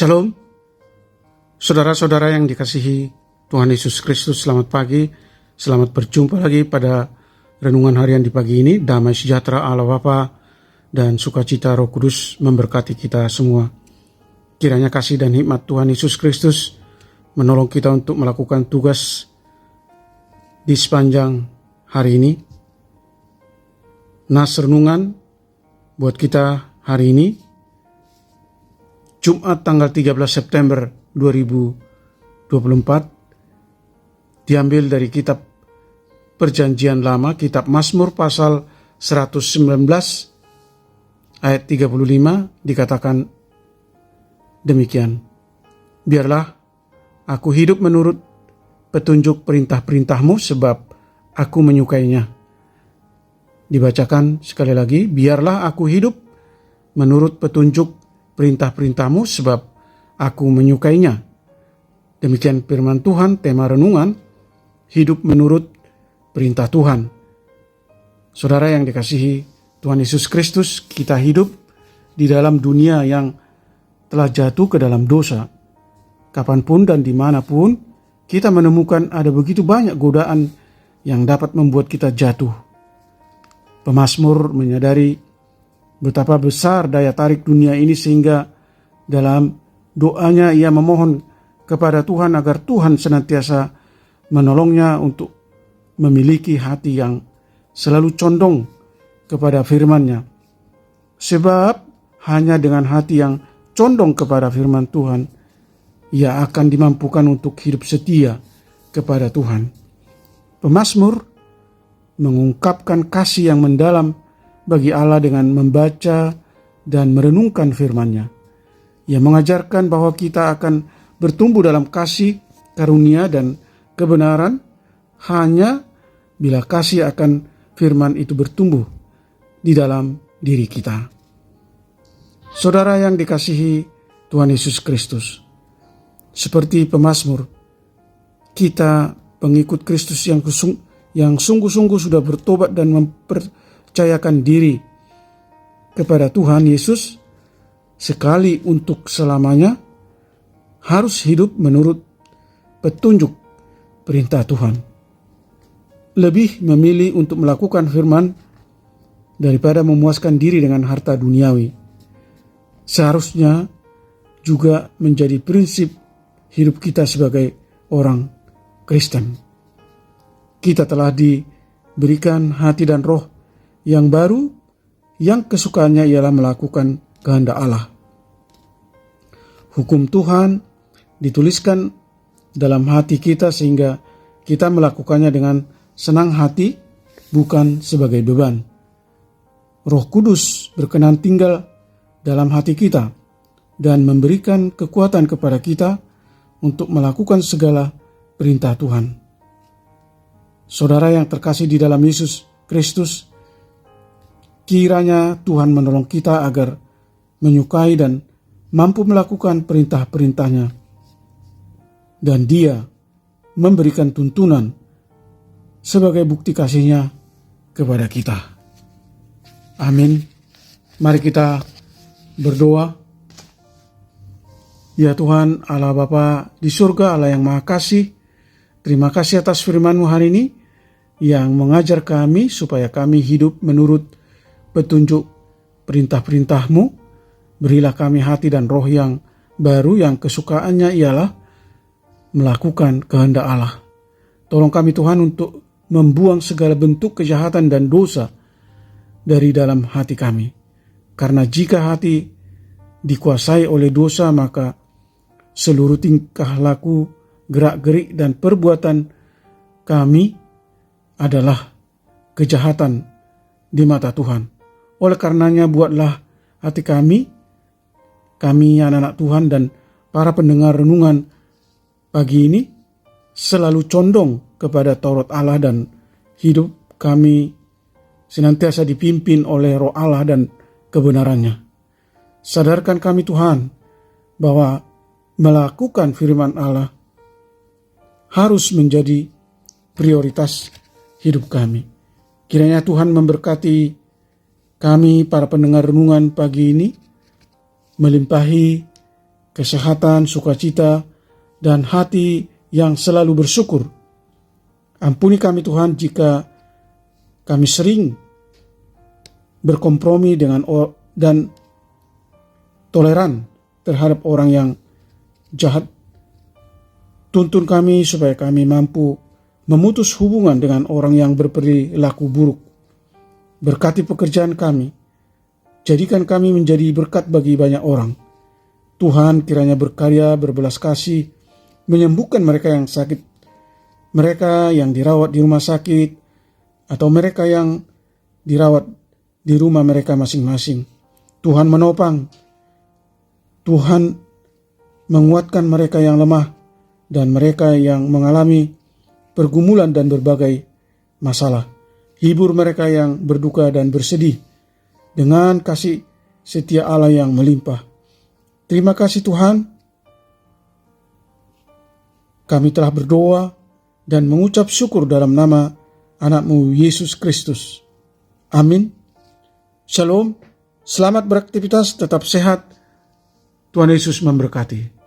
Shalom, saudara-saudara yang dikasihi Tuhan Yesus Kristus, selamat pagi, selamat berjumpa lagi pada renungan harian di pagi ini. Damai sejahtera Allah Bapa dan sukacita Roh Kudus memberkati kita semua. Kiranya kasih dan hikmat Tuhan Yesus Kristus menolong kita untuk melakukan tugas di sepanjang hari ini. Nas renungan buat kita hari ini, Jumat tanggal 13 September 2024, diambil dari kitab Perjanjian Lama, kitab Mazmur pasal 119 ayat 35, dikatakan demikian. Biarlah aku hidup menurut petunjuk perintah-perintahmu, sebab aku menyukainya. Dibacakan sekali lagi, biarlah aku hidup menurut petunjuk perintah-perintahmu, sebab aku menyukainya. Demikian firman Tuhan, tema renungan, hidup menurut perintah Tuhan. Saudara yang dikasihi Tuhan Yesus Kristus, kita hidup di dalam dunia yang telah jatuh ke dalam dosa. Kapanpun dan dimanapun, kita menemukan ada begitu banyak godaan yang dapat membuat kita jatuh. Pemazmur menyadari betapa besar daya tarik dunia ini, sehingga dalam doanya ia memohon kepada Tuhan agar Tuhan senantiasa menolongnya untuk memiliki hati yang selalu condong kepada firman-Nya. Sebab hanya dengan hati yang condong kepada firman Tuhan, ia akan dimampukan untuk hidup setia kepada Tuhan. Pemazmur mengungkapkan kasih yang mendalam bagi Allah dengan membaca dan merenungkan firman-Nya. Ia mengajarkan bahwa kita akan bertumbuh dalam kasih, karunia, dan kebenaran hanya bila kasih akan firman itu bertumbuh di dalam diri kita. Saudara yang dikasihi Tuhan Yesus Kristus, seperti pemazmur, kita pengikut Kristus yang sungguh-sungguh sudah bertobat dan mempercayakan diri kepada Tuhan Yesus sekali untuk selamanya, harus hidup menurut petunjuk perintah Tuhan. Lebih memilih untuk melakukan firman daripada memuaskan diri dengan harta duniawi. Seharusnya juga menjadi prinsip hidup kita sebagai orang Kristen. Kita telah diberikan hati dan roh yang baru, yang kesukaannya ialah melakukan kehendak Allah. Hukum Tuhan dituliskan dalam hati kita sehingga kita melakukannya dengan senang hati, bukan sebagai beban. Roh Kudus berkenan tinggal dalam hati kita dan memberikan kekuatan kepada kita untuk melakukan segala perintah Tuhan. Saudara yang terkasih di dalam Yesus Kristus, kiranya Tuhan menolong kita agar menyukai dan mampu melakukan perintah-perintahnya, dan Dia memberikan tuntunan sebagai bukti kasih-Nya kepada kita. Amin. Mari kita berdoa. Ya Tuhan Allah Bapa di surga, Allah yang Maha Kasih, terima kasih atas firman-Mu hari ini yang mengajar kami supaya kami hidup menurut petunjuk perintah-perintah-Mu. Berilah kami hati dan roh yang baru, yang kesukaannya ialah melakukan kehendak Allah. Tolong kami Tuhan untuk membuang segala bentuk kejahatan dan dosa dari dalam hati kami. Karena jika hati dikuasai oleh dosa, maka seluruh tingkah laku, gerak-gerik, dan perbuatan kami adalah kejahatan di mata Tuhan. Oleh karenanya buatlah hati kami anak-anak Tuhan dan para pendengar renungan pagi ini selalu condong kepada Taurat Allah, dan hidup kami senantiasa dipimpin oleh Roh Allah dan kebenarannya. Sadarkan kami Tuhan bahwa melakukan firman Allah harus menjadi prioritas hidup kami. Kiranya Tuhan memberkati kami para pendengar renungan pagi ini, melimpahi kesehatan, sukacita, dan hati yang selalu bersyukur. Ampuni kami Tuhan jika kami sering berkompromi dan toleran terhadap orang yang jahat. Tuntun kami supaya kami mampu memutus hubungan dengan orang yang berperilaku buruk. Berkati pekerjaan kami. Jadikan kami menjadi berkat bagi banyak orang. Tuhan kiranya berkarya, berbelas kasih, menyembuhkan mereka yang sakit, mereka yang dirawat di rumah sakit, atau mereka yang dirawat di rumah mereka masing-masing. Tuhan menopang, Tuhan menguatkan mereka yang lemah, dan mereka yang mengalami pergumulan dan berbagai masalah. Hibur mereka yang berduka dan bersedih dengan kasih setia Allah yang melimpah. Terima kasih Tuhan. Kami telah berdoa dan mengucap syukur dalam nama anak-Mu Yesus Kristus. Amin. Shalom. Selamat beraktivitas, tetap sehat. Tuhan Yesus memberkati.